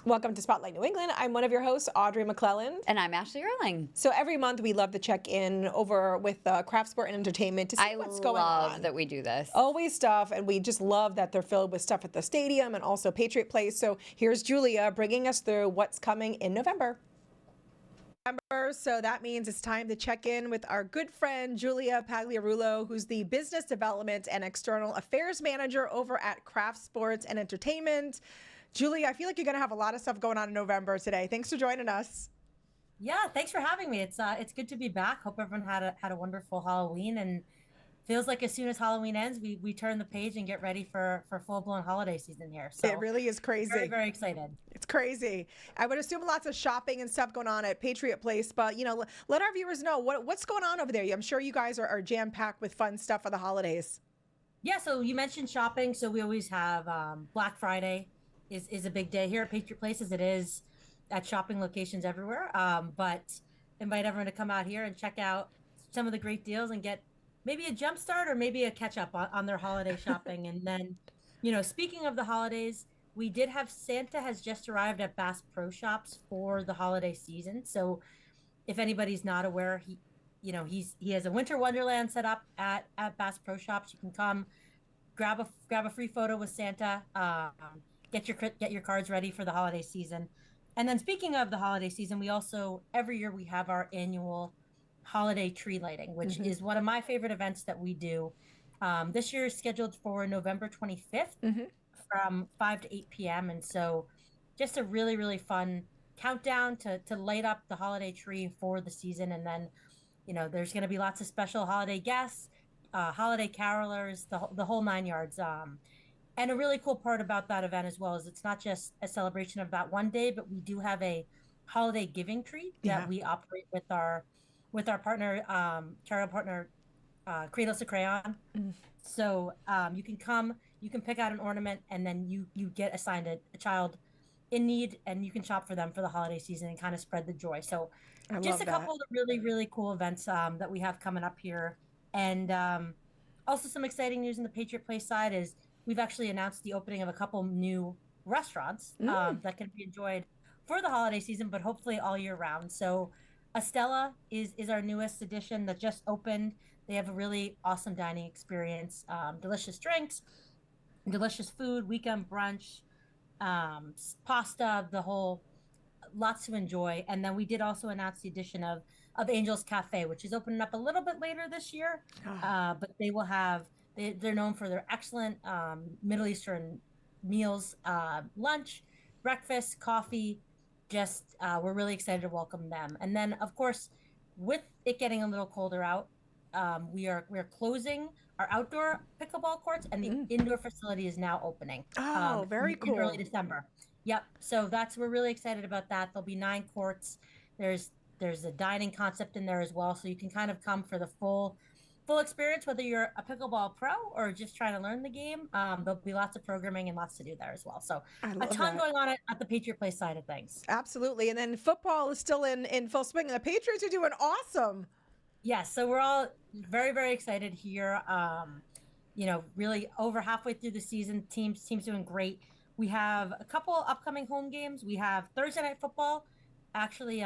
Welcome to Spotlight New England. I'm one of your hosts, Audrey McClelland. And I'm Ashley Erling. So every month we love to check in over with craft, sport, and entertainment to see what's going on. I love that we do this. Always stuff, and we just love that they're filled with stuff at the stadium and also Patriot Place. So here's Julia bringing us through what's coming in November. So that means it's time to check in with our good friend, Julia Pagliarulo, who's the Business Development and External Affairs Manager over at Craft, Sports, and Entertainment. Julie, I feel like you're going to have a lot of stuff going on in November today. Thanks for joining us. Yeah, thanks for having me. It's good to be back. Hope everyone had a wonderful Halloween, and feels like as soon as Halloween ends, we turn the page and get ready for full-blown holiday season here. So it really is crazy. Very, very excited. It's crazy. I would assume lots of shopping and stuff going on at Patriot Place, but let our viewers know what's going on over there. I'm sure you guys are jam-packed with fun stuff for the holidays. Yeah, so you mentioned shopping, so we always have Black Friday is a big day here at Patriot Place, as it is at shopping locations everywhere. But invite everyone to come out here and check out some of the great deals and get maybe a jump start or maybe a catch up on their holiday shopping. And then, speaking of the holidays, we did have Santa has just arrived at Bass Pro Shops for the holiday season. So if anybody's not aware, he has a winter wonderland set up at Bass Pro Shops. You can come grab a free photo with Santa, get your cards ready for the holiday season. And then speaking of the holiday season, we also every year we have our annual holiday tree lighting, which is one of my favorite events that we do. This year is scheduled for November 25th from 5 to 8 p.m. And so just a really, really fun countdown to light up the holiday tree for the season. And then, there's going to be lots of special holiday guests, holiday carolers, the whole 9 yards. And a really cool part about that event as well is it's not just a celebration of that one day, but we do have a holiday giving tree that we operate with our partner, charity partner, Cradles to Crayon. So you can come, you can pick out an ornament, and then you get assigned a child in need, and you can shop for them for the holiday season and kind of spread the joy. So just a couple of really, really cool events that we have coming up here. And also some exciting news in the Patriot Place side is we've actually announced the opening of a couple new restaurants that can be enjoyed for the holiday season, but hopefully all year round. So Estella is our newest addition that just opened. They have a really awesome dining experience, delicious drinks, delicious food, weekend brunch, pasta, lots to enjoy. And then we did also announce the addition of Angel's Cafe, which is opening up a little bit later this year, but they will have. They're known for their excellent Middle Eastern meals, lunch, breakfast, coffee. Just we're really excited to welcome them. And then, of course, with it getting a little colder out, we're closing our outdoor pickleball courts, and the indoor facility is now opening. Very cool. In early December. Yep. So we're really excited about that. There'll be 9 courts. There's a dining concept in there as well, so you can kind of come for the full experience, whether you're a pickleball pro or just trying to learn the game. There'll be lots of programming and lots to do there as well. So a ton going on at the Patriot Place side of things. Absolutely. And then football is still in full swing, and the Patriots are doing awesome. Yes. So we're all very, very excited here. Really over halfway through the season, teams doing great. We have a couple upcoming home games. We have Thursday night football, actually,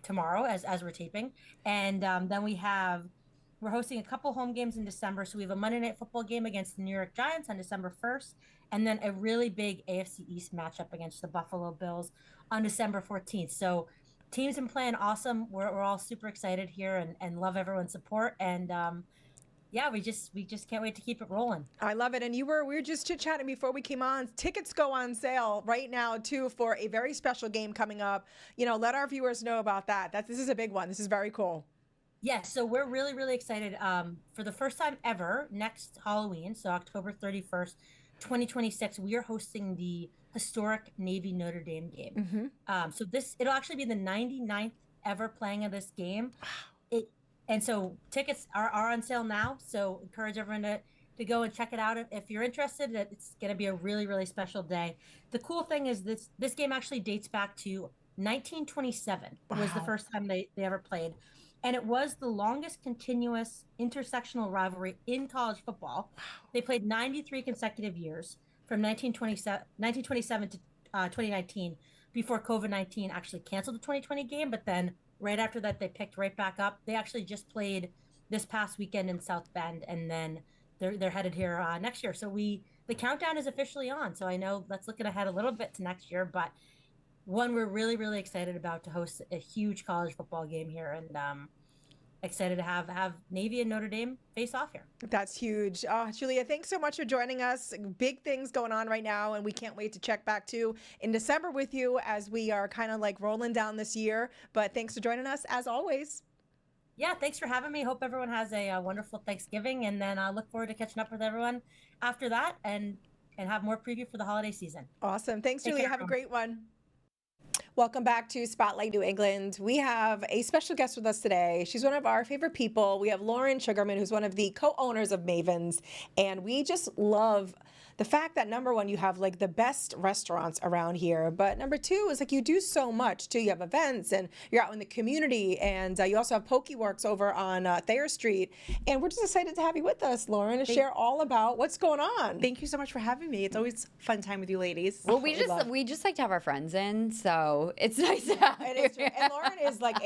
tomorrow as we're taping. And then we're hosting a couple home games in December. So we have a Monday Night Football game against the New York Giants on December 1st, and then a really big AFC East matchup against the Buffalo Bills on December 14th. So teams been playing awesome. We're all super excited here and love everyone's support. And we just can't wait to keep it rolling. I love it. And we were just chit-chatting before we came on. Tickets go on sale right now, too, for a very special game coming up. Let our viewers know about that. This is a big one. This is very cool. Yes, so we're really, really excited. For the first time ever, next Halloween, so October 31st, 2026, we are hosting the historic Navy Notre Dame game. So it'll actually be the 99th ever playing of this game. And so tickets are on sale now. So encourage everyone to go and check it out if you're interested. It's going to be a really, really special day. The cool thing is this game actually dates back to 1927 was the first time they ever played. And it was the longest continuous intersectional rivalry in college football. They played 93 consecutive years from 1927 to 2019 before COVID-19 actually canceled the 2020 game. But then right after that, they picked right back up. They actually just played this past weekend in South Bend, and then they're headed here next year. So the countdown is officially on. So I know that's looking ahead a little bit to next year, but one we're really, really excited about to host a huge college football game here, and excited to have Navy and Notre Dame face off here. That's huge. Julia, thanks so much for joining us. Big things going on right now, and we can't wait to check back too in December with you as we are kind of like rolling down this year. But thanks for joining us as always. Yeah, thanks for having me. Hope everyone has a wonderful Thanksgiving, and then I look forward to catching up with everyone after that and have more preview for the holiday season. Awesome. Thanks, Take Julia. care, Have a everyone. great one. Welcome back to Spotlight New England. We have a special guest with us today. She's one of our favorite people. We have Lauren Sugarman, who's one of the co-owners of Mavens, and we just love the fact that number one, you have like the best restaurants around here, but number two is like you do so much too. You have events and you're out in the community, and you also have PokeWorks over on Thayer Street, and we're just excited to have you with us, Lauren, to share all about what's going on. Thank you so much for having me. It's always a fun time with you ladies. Well, we just like to have our friends in, so it's nice to have It you. is true. And Lauren is like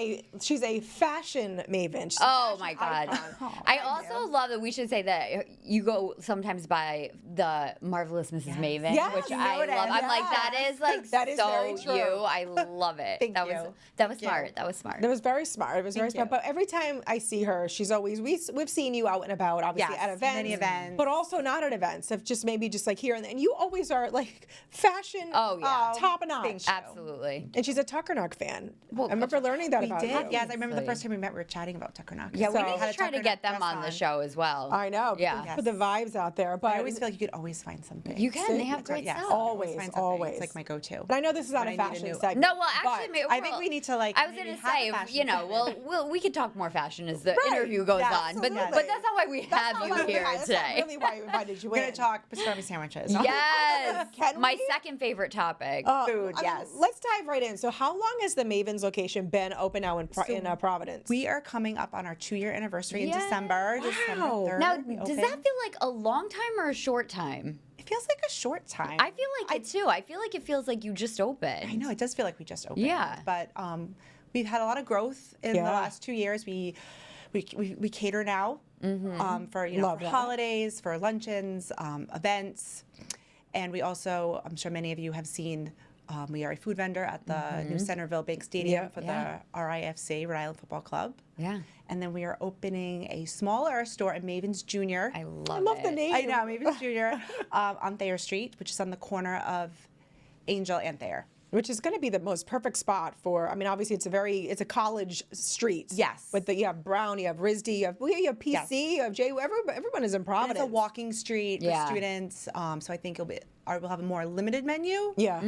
she's a fashion maven. She's a Oh fashion my God! icon. I also love that we should say that you go sometimes by the Marvelous Mrs. Maven, Yes, which you I know it love. is. I'm like, that is like That is so very true. you. I love it. Thank that you. was Thank smart. you. That was smart. That was very smart. It was very Thank smart. you. But every time I see her, she's always we've seen you out and about, obviously Yes, at events, many events. but also not at events. Of just maybe just like here and there. And you always are like fashion. Oh, yeah. Top notch. Thank you. Absolutely. And she's a Tuckernuck fan. Well, I remember learning that We about did. you. Yes, I remember the Absolutely. first time we met, we were chatting about Tuckernuck. Yeah, we So- need Had to a try to Tuckernuck get them dress on the show as well. I know. Yeah. Put the vibes out there, but I always feel like you could always find something. You can. They have Yes, great yes, stuff. I Always, find something. always. It's like my go-to. But I know this is not When a I need a fashion new- segment. No, well, actually, but I think we need to like. I was maybe gonna have a say, fashion you know, segment. we could talk more fashion as the Right. interview goes Yeah, on, but absolutely. that's not why we have That's you not why we- here that's today. not really why we invited you We're gonna in. talk pastrami sandwiches. Yes, Can my we? second favorite topic. Food, I mean, yes. let's dive right in. So, how long has the Mavens location been open now in Providence? We are coming up on our 2-year anniversary in Yay. December. Wow. December 3rd. Now, we does open. that feel like a long time or a short time? It feels like a short time. I feel like it too. I feel like it feels like you just opened. I know it does feel like we just opened. Yeah. But we've had a lot of growth in Yeah. the last 2 years. We cater now for Love for that. holidays, for luncheons, events, and we also, I'm sure many of you have seen. We are a food vendor at the new Centerville Bank Stadium Yeah. for Yeah. the RIFC, Rhode Island Football Club. Yeah, And then we are opening a smaller store at Mavens Jr. I love I love the it. name. I know, Mavens Jr. On Thayer Street, which is on the corner of Angel and Thayer. Which is going to be the most perfect spot for. I mean, obviously, it's a college street. Yes. With you have Brown, you have RISD, you have PC, you have JU. Everyone is in And Providence. it's a walking street Yeah. for students, so I think we'll have a more limited menu. Yeah.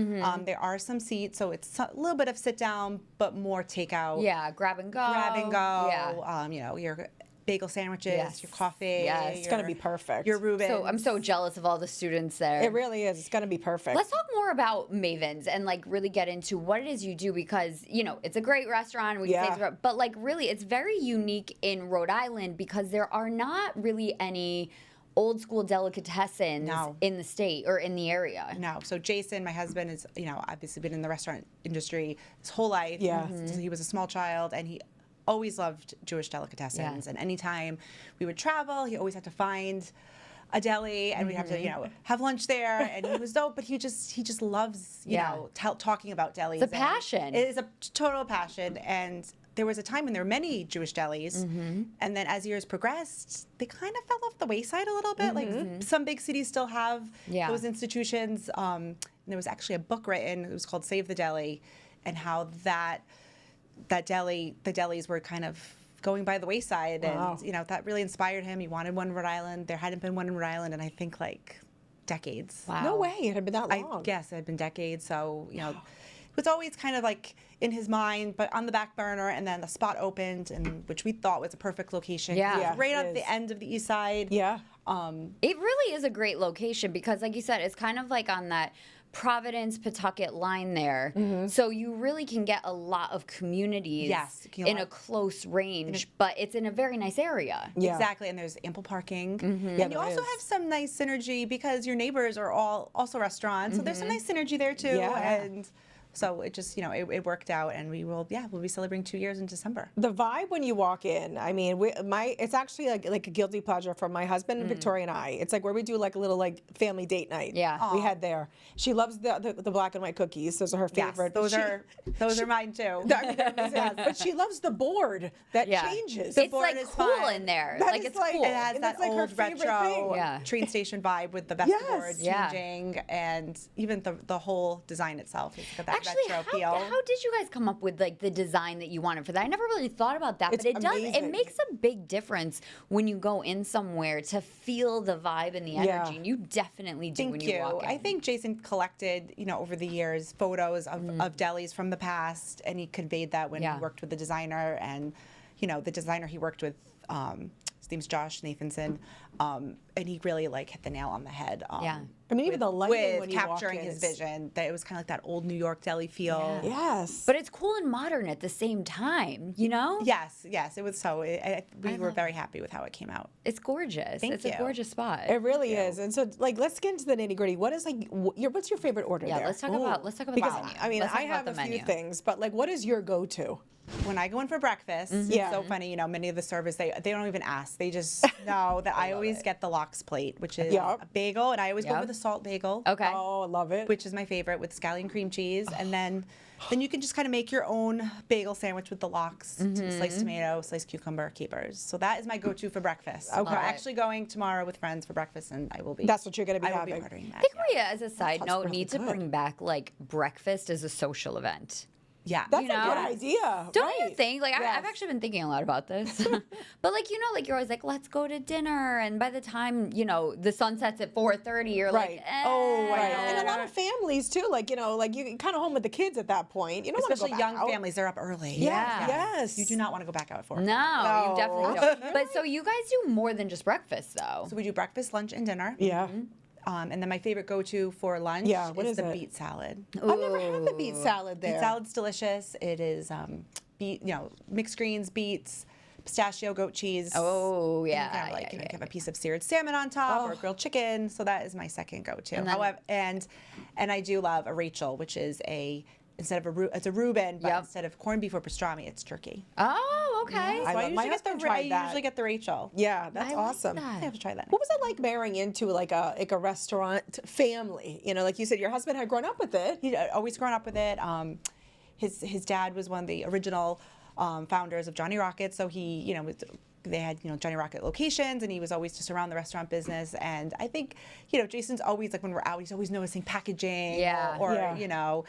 There are some seats, so it's a little bit of sit down, but more takeout. Yeah, grab and go. Grab and go. Yeah. Your bagel sandwiches, Yes. your coffee. Yes. It's going to be perfect. Your Reuben. So I'm so jealous of all the students there. It really is. It's going to be perfect. Let's talk more about Mavens and like really get into what it is you do, because it's a great restaurant. We can say Yeah. it's, but like really, it's very unique in Rhode Island because there are not really any old school delicatessens No. in the state or in the area. No. So Jason, my husband, is obviously been in the restaurant industry his whole life. Yeah. Since he was a small child, and he always loved Jewish delicatessens. Yeah. And anytime we would travel, he always had to find a deli, and we'd have to have lunch there. And he was dope, but he just loves talking about delis. It's a passion. It is a total passion. And there was a time when there were many Jewish delis, and then as years progressed, they kind of fell off the wayside a little bit. Like some big cities still have Yeah. those institutions. And there was actually a book written. It was called "Save the Deli," and how the delis were kind of going by the wayside. Wow. And that really inspired him. He wanted one in Rhode Island. There hadn't been one in Rhode Island, and I think like decades. Wow. No way. It had been that I long. guess it had been decades. So it was always kind of like in his mind, but on the back burner. And then the spot opened, and which we thought was a perfect location. 'cause Yeah. it was Yeah, right it at is. the end of the east side. Yeah. It really is a great location because, like you said, it's kind of like on that Providence, Pawtucket line there. So you really can get a lot of communities in a close range, but it's in a very nice area. Yeah. Exactly, and there's ample parking. Yeah, And you there also is. have some nice synergy because your neighbors are all also restaurants, so there's some nice synergy there too. Yeah. And so it just, it worked out, and we'll be celebrating 2 years in December. The vibe when you walk in, I mean, it's actually like a guilty pleasure for my husband, Victoria, and I. It's like where we do like a little like family date night. Yeah. We had there. She loves the black and white cookies. Those are her favorite. Yes, those are mine too. I mean, they're amazing. But she loves the board that changes. It's board like is cool fun. in there. That Like is it's like- cool. It has And that that's like her old favorite retro thing. Yeah. train station vibe with the vestibord Yes. changing, and even the whole design itself. It's got that Actually, retro feel. how did you guys come up with like the design that you wanted for that? I never really thought about that, It's but it does. It amazing. makes a big difference when you go in somewhere to feel the vibe and the energy, Yeah. and you definitely do when Thank you you. walk in. I think Jason collected, over the years, photos of delis from the past, and he conveyed that when he worked with the designer. And, the designer he worked with, his name's Josh Nathanson, and he really hit the nail on the head. Yeah. I mean, even the lighting with when you walk capturing in, his it's- vision, that it was kind of like that old New York deli feel. Yes. But it's cool and modern at the same time, you know? Yes, it was so. We were very happy with how it came out. It's gorgeous. Thank It's a you. gorgeous spot. It really is. And so, let's get into the nitty gritty. What is what's your favorite order Yeah, there? let's talk about the Because menu. I mean, Let's talk I have about a the few menu. things, but what is your go-to? When I go in for breakfast, Yeah. it's so funny, many of the servers, they don't even ask. They just know that I always get the lox plate, which is Yep. a bagel, and I always go Yep. for the salt bagel, Okay. Oh, I love it. which is my favorite, with scallion cream cheese. And then you can just kind of make your own bagel sandwich with the lox, sliced tomato, sliced cucumber, capers. So that is my go-to for breakfast. Okay. I'm actually going tomorrow with friends for breakfast, and I will be. That's what you're gonna be I will be having. ordering that. I think we, as a side sounds note, really need to good. bring back breakfast as a social event. Yeah. That's you a know? good idea. Don't right. you think? I've Yes. actually been thinking a lot about this. But you're always like, let's go to dinner, and by the time the sun sets at 4:30, you're Right. like, eh. Oh, Right. I know. And a lot of families too, you kind of home with the kids at that point. You don't want to Especially go back young out. families, they're up early. Yeah. Yes. You do not want to go back out at 4. No, No. you definitely don't. But so you guys do more than just breakfast, though. So we do breakfast, lunch, and dinner. Yeah. And then my favorite go-to for lunch Yeah, what is is the it? beet salad. I've never had the beet salad there. Beet salad's delicious. It is beet, mixed greens, beets, pistachio, goat cheese. Oh, And you yeah, kind of yeah, you yeah, have a piece of seared salmon on top or grilled chicken. So that is my second go-to. And then- However, and I do love a Rachel, which is instead of it's a Reuben, but Yep. instead of corned beef or pastrami, it's turkey. Oh, okay. I So love- I my usually husband get the tried that. I usually get the Rachel. Yeah, that's I like awesome. that. I have to try that. What was it like marrying into like a restaurant family? Like you said, your husband had grown up with it. He'd always grown up with it. His dad was one of the original founders of Johnny Rocket, so he, they had, Johnny Rocket locations, and he was always just around the restaurant business. And I think, Jason's always when we're out, he's always noticing packaging, Yeah. or Yeah.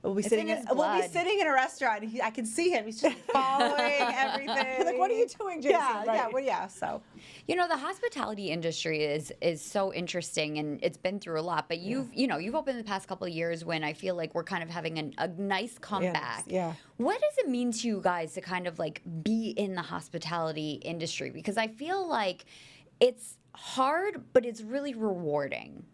We'll be It's sitting in his we'll be blood. sitting in a restaurant. And I can see him. He's just following everything. Like, what are you doing, Jason? Yeah, Right. yeah. So The hospitality industry is so interesting, and it's been through a lot. But you've opened the past couple of years when I feel like we're kind of having a nice comeback. Yeah. What does it mean to you guys to kind of be in the hospitality industry? Because I feel like it's hard, but it's really rewarding.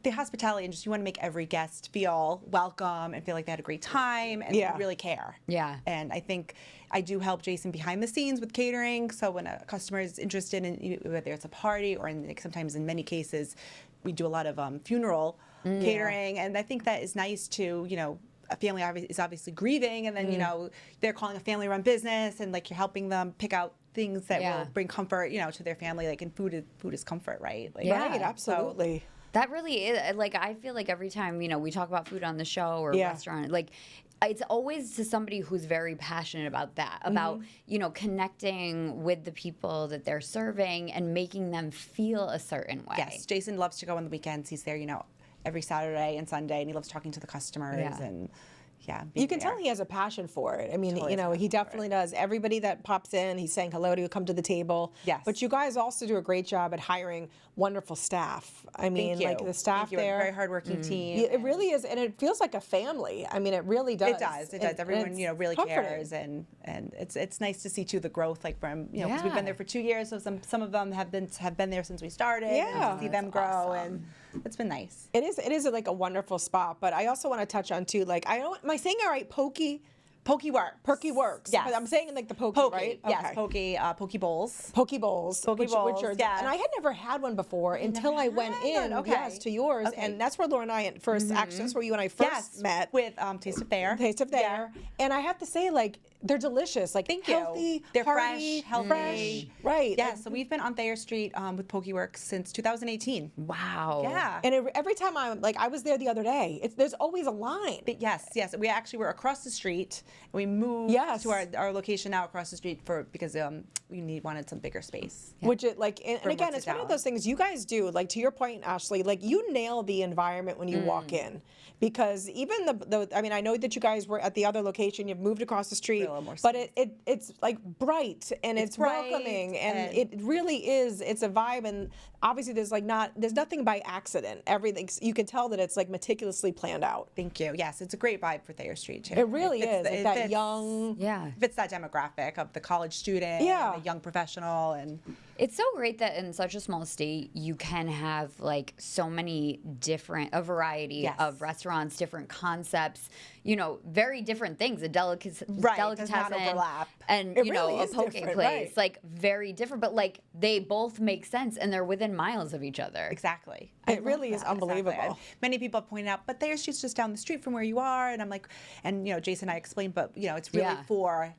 the hospitality industry, you want to make every guest feel welcome and feel like they had a great time and Yeah. really care. Yeah. And I think I do help Jason behind the scenes with catering. So when a customer is interested in whether it's a party or sometimes in many cases, we do a lot of funeral catering. And I think that is nice to, a family is obviously grieving, and then, they're calling a family-run business, and you're helping them pick out things that will bring comfort, to their family. And food is comfort, right? Right, absolutely. That really is, I feel like every time, we talk about food on the show or Yeah. restaurant, it's always to somebody who's very passionate about that, about, connecting with the people that they're serving and making them feel a certain way. Yes, Jason loves to go on the weekends. He's there, every Saturday and Sunday, and he loves talking to the customers and You being can tell there. he has a passion for it. I mean, Totally has a he passion for definitely does. Everybody that pops in, he's saying hello to, come to the table. Yes. But you guys also do a great job at hiring wonderful staff. I mean, Thank you. like the staff Thank you. We're a there. very hardworking team. It really is, and it feels like a family. I mean, it really does. It does. It does. And Everyone, it's really comforting. cares, and it's nice to see too the growth, from because we've Yeah. been there for 2 years, so some of them have been there since we started. and Yeah. to see them grow, and it's been nice. It is like a wonderful spot, but I also want to touch on too, like, I don't, am I saying it right? Poke works. Yes. Yes. I'm saying it like the poke, Poke, right? yes, Okay. poke bowls. Poke bowls. Poke which bowls, are, yeah. And I had never had one before until never I went had in, one, okay. yes, to yours. Okay. And that's where Laura and I first, actually, that's where you and I first met. with Taste of There. Taste of There. And I have to say, like, they're delicious. Like, Thank healthy, you. They're hearty, fresh, healthy. fresh. Right. Yeah, so we've been on Thayer Street with Pokeworks since 2018. Wow. Yeah. And every time I was there the other day, there's always a line. But yes, we actually were across the street. And we moved Yes. to our location now across the street because we wanted some bigger space. Which it like, and For again, what's it's it one of out. those things you guys do. Like to your point, Ashley, like you nail the environment when you walk in, because even I mean, I know that you guys were at the other location. You've moved across the street, A little more but it's like bright and it's bright welcoming, and and- it really is. It's a vibe, and obviously there's nothing by accident. Everything you can tell that it's like meticulously planned out. Thank you. Yes, it's a great vibe for Thayer Street too. It really fits is. the- Like it that fits- young. Yeah. Fits that demographic of the college student, Yeah. and the young professional, and It's so great that in such a small state you can have like so many a variety Yes. of restaurants, different concepts, very different things. A Right, it does not delicatessen overlap. and It a really is poke different, place, right. like very different, but like they both make sense and they're within miles of each other. exactly. It I love really is that, exactly. unbelievable. And many people have pointed out, but Thayer Street's just down the street from where you are, and I'm like, and Jason and I explained, but it's really Yeah. for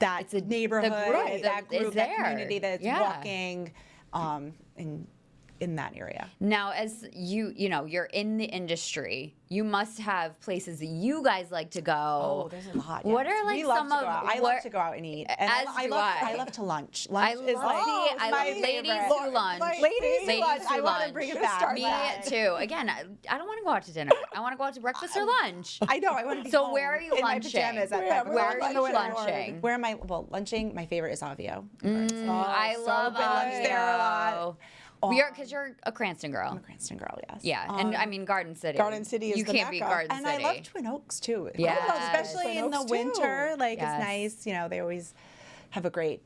that It's the neighborhood, group that that is group, that there. community that's Yeah. walking in that area. Now, as you're in the industry, you must have places that you guys like to go. Oh, there's a lot. What yes. are like We love some to of go out. I love to go out and eat. And As I do love I. I love to lunch. I Lunch is love, like Oh, I my love ladies favorite. who lunch. Ladies who lunch. I who wanna lunch. bring it Just back. start Me that. too. Again, I don't want to go out to dinner. I want to go out to breakfast or lunch. I know. I want to be So home where are you in my lunching? pajamas at Where- 5 where Where o'clock. are you lunching? Where am I? Well, lunching. My favorite is Avio. I so love good. Lunch there a lot. Because you're a Cranston girl. I'm a Cranston girl, yes. Yeah, and I mean Garden City. Garden City is you the can't beat Mecca. Garden And City. I love Twin Oaks too. Yes. Especially Twin in the Oaks, too. winter. Like Yes. it's nice. They always have great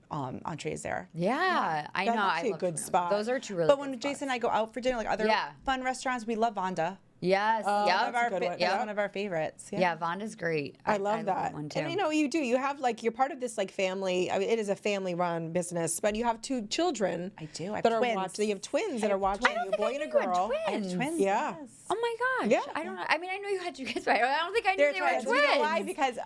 entrees there. Yeah, I know. That's I actually a love good Twin Oaks. spot. Those are two really. But good when spots. Jason and I go out for dinner, like other Yeah. fun restaurants, we love Vonda. Yes. Oh, yep. that's a good one. That's Yep. one of our favorites. Yeah, Vonda's great. I love that. one too. And you do. You have like you're part of this like family. I mean, it is a family-run business, but you have two children. I do. I have that are twins. watching. You have twins that I are have watching twins. you, a boy and a knew you had girl. I have twins. twins. Yeah. Yes. Oh my gosh. Yeah. I don't know. I mean, I know you had two kids, but I don't think I knew They're they were twins. twins. You know why? Because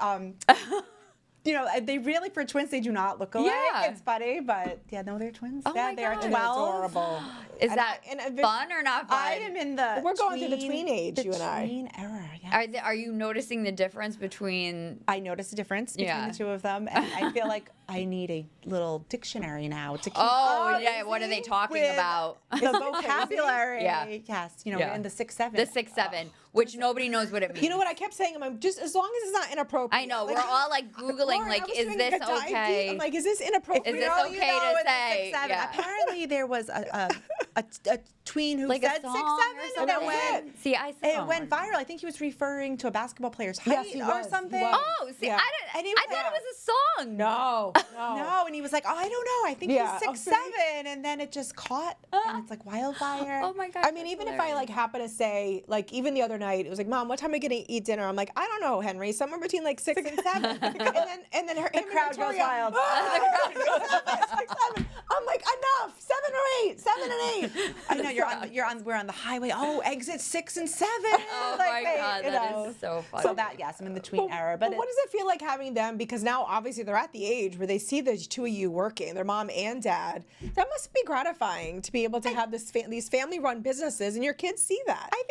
they really for twins they do not look alike. Yeah. It's funny, but yeah, no, they're twins. Oh yeah, my they are God. 12. Adorable. Is And that fun or not fun? I am in the. We're going through the tween age, the you and I. tween era. Yeah. Are you noticing the difference between? I notice a difference between Yeah. the two of them, and I feel like I need a little dictionary now to keep Oh, up yeah. What are they talking with about? the vocabulary. Yeah. Yes, Yeah. we're in the 6-7. The 6-7, which nobody knows what it means. You know what I kept saying? I'm just as long as it's not inappropriate. I know. Like, We're all like Googling, Lauren, I like, was is doing this a dive deep. okay? I'm like, is this inappropriate? Is this All okay you know to is the say? 6-7. Yeah. Apparently, there was a tween who Like a said 6-7, song or and something? it went. See, I saw It went viral. I think he was referring to a basketball player's height Yes, he or was. He something. was. Oh, see, Yeah. I And he thought was- it was a song. No. No, and he was like, "Oh, I don't know. I think Yeah, he's 6'7", and then it just caught, and it's like wildfire. Oh my god. I mean, even if I like happen to say, like, even the other night, it was like, Mom, what time are we gonna eat dinner? I'm like, I don't know, Henry, somewhere between like 6 and 7. and then him and crowd goes Victoria, wild. "Ah!" The crowd goes wild. 6, 7. I'm like, enough. 7 or 8. 7 and 8. I know we're on the highway. Oh, exit 6 and 7. Oh my god, you that know. is so funny. So that yes, I'm in the tween era, but what does it feel like having them? Because now obviously they're at the age where they see the two of you working, their mom and dad. That must be gratifying to be able to have these family-run businesses, and your kids see that. I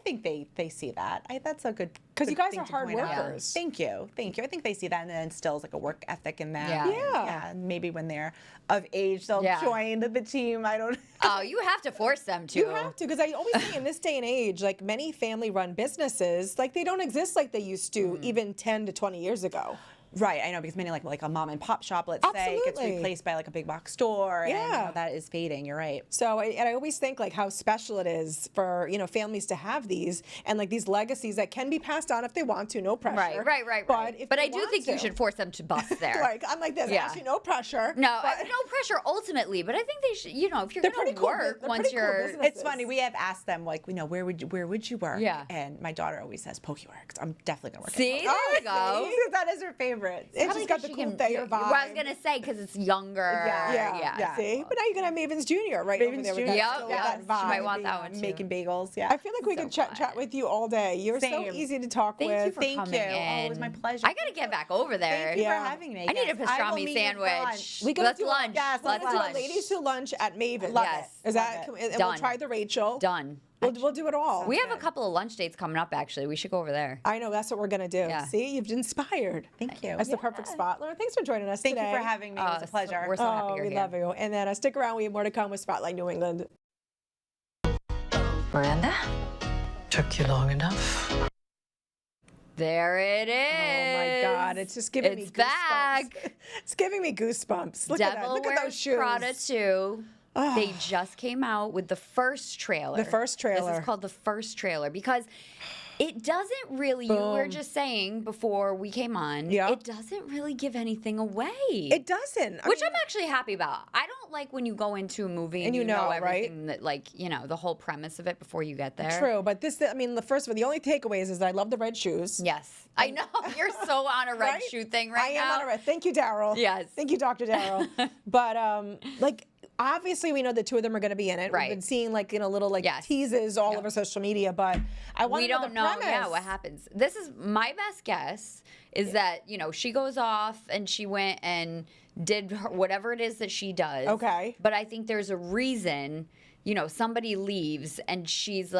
think they see that. That's a good 'Cause you good guys thing are to hard point out. workers. Thank you. I think they see that and it instills like a work ethic in them. Yeah. Yeah. And maybe when they're of age, they'll Yeah. join the team. I don't. Oh, you have to force them to. You have to, because I always say in this day and age, like many family-run businesses, like they don't exist like they used to even 10 to 20 years ago. Right, I know, because many like a mom and pop shop, let's say, gets Absolutely. replaced by like a big box store, and Yeah. that is fading. You're right. So I always think like how special it is for families to have these and like these legacies that can be passed on if they want to, no pressure. Right. If But they I do want think you to, should force them to bust there. like I'm like this, Yeah. actually no pressure. No, but no pressure ultimately, but I think they should. If you're They're going pretty to cool work they're once pretty cool you're, businesses. It's funny. We have asked them like, where would you work? Yeah. And my daughter always says PokeWorks. I'm definitely gonna work. See, at there you go. See? That is her favorite. It's Probably just got 'cause the she cool can- Thayer vibe. Well, I was gonna say because it's younger. Yeah. See, but now you can have Maven's Jr. right over Maven's there with Jr. that, Yep, still yep. that vibe. She might want that one too. Making bagels. Yeah. I feel like we So could chat fun. with you all day. You're so Same. easy to talk Thank with. you for Thank coming you. in. Oh, it was my pleasure. I gotta get back over there. Thank you Yeah. for having me. I need a Yes, I will pastrami meet you for sandwich. lunch. We gotta Let's do lunch. yes, Let's Let's do a lunch. ladies who lunch at Maven. Love Yes. Is that Love and we'll Done. try the Rachel. Done. We'll do it all. We have a couple of lunch dates coming up. Actually, we should go over there. I know that's what we're gonna do. Yeah. See, you've inspired. Thank you. That's the perfect spot. Laura, thanks for joining us Thank today. you for having me. It was a So- pleasure. we're so happy Oh, you're we here. love you. And then stick around. We have more to come with Spotlight New England. Miranda? Took you long enough. There it is. Oh my God! It's just giving me It's goosebumps. back. It's giving me goosebumps. Look at that. Devil Look at those Wears shoes. Prada 2. They just came out with the first trailer. The first trailer. This is called the first trailer because it doesn't really, you were Boom. just saying before we came on, Yeah. it doesn't really give anything away. It doesn't. Which I'm actually happy about. I don't like when you go into a movie and you know, right? everything that, the whole premise of it before you get there. True, but the first one, the only takeaways is that I love the red shoes. Yes. I know. You're so on a red Right? shoe thing right I now. am on a red. Thank you, Daryl. Yes. Thank you, Dr. Daryl. But obviously we know the two of them are going to be in it. Right. We've been seeing little Yes. teases all over social media, but I want We to know don't the know, premise. what happens. This is my best guess is that, she goes off and she went and did whatever it is that she does. Okay. But I think there's a reason, somebody leaves and she's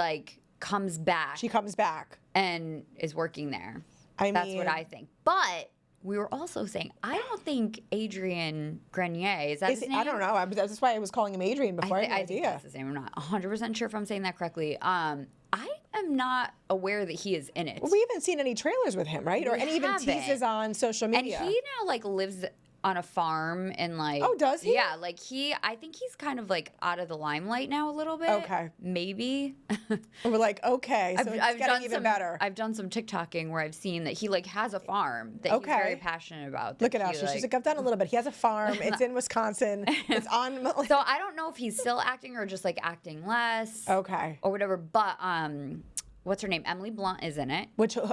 comes back She comes back. and is working there. I That's mean, what I think. But we were also saying, I don't think Adrian Grenier, is that his name? I don't know. That's why I was calling him Adrian before. I, I had no think idea. that's his name. I'm not 100% sure if I'm saying that correctly. I am not aware that he is in it. Well, we haven't seen any trailers with him, right? Or We any even haven't. teases on social And media. he now lives on a farm and Oh, does he? Yeah, I think he's kind of out of the limelight now a little bit. Okay. Maybe. And we're like, okay, so it's getting even better. I've done some TikToking where I've seen that he has a farm that Okay. he's very passionate about. Look that at he, Ashley. She's like, I've done a little bit. He has a farm. It's in Wisconsin. It's on. So I don't know if he's still acting or just acting less. Okay. Or whatever. But what's her name? Emily Blunt is in it.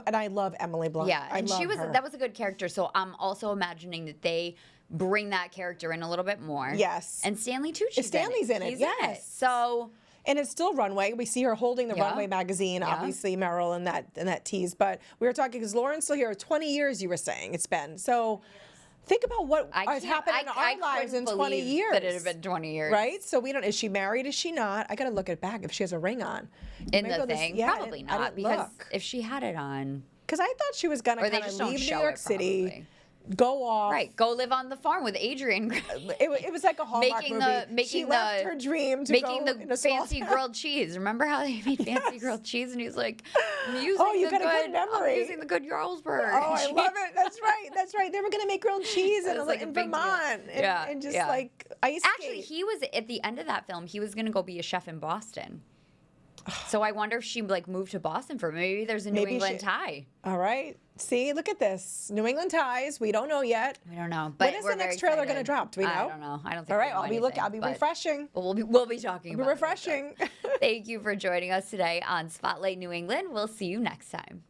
And I love Emily Blunt. Yeah, I and love she was her. that was a good character. So I'm also imagining that they bring that character in a little bit more. Yes. And Stanley Tucci's Stanley's in it, He's yes. So And it's still Runway. We see her holding the Yeah. Runway magazine, Yeah. obviously, Meryl, in that tease. But we were talking, because Lauren's still here, 20 years you were saying it's been. So think about what has happened in our lives in couldn't 20 believe years. that it had been 20 years. Right? So we don't, is she married? Is she not? I got to look it back if she has a ring on. In Maybe the I'll just- thing. yeah, Probably I not. didn't Because look. if she had it on. Because I thought she was going to Or they kind of just don't leave New show York it, City, probably. go off. Right. Go live on the farm with Adrian. It was like a Hallmark Making movie. the she making left the her dream to making go the in a small fancy town. grilled cheese. Remember how they made fancy grilled cheese and he's like, I'm using Oh, you the got a good I'm memory. using the good Jarlsberg. Oh, I love it. That's right. That's right. They were going to make grilled cheese It was like a in big deal. Vermont and just like ice Actually, skate. he was at the end of that film. He was gonna go be a chef in Boston. So I wonder if she moved to Boston for maybe there's a New Maybe England she- tie. All right. See, look at this. New England ties. We don't know yet. I don't know. But When is we're the next very trailer going to excited. drop? Do we know? I don't know. I don't think. All we right. know anything, I'll be but- refreshing. But we'll be talking It'll about be refreshing. it. Thank you for joining us today on Spotlight New England. We'll see you next time.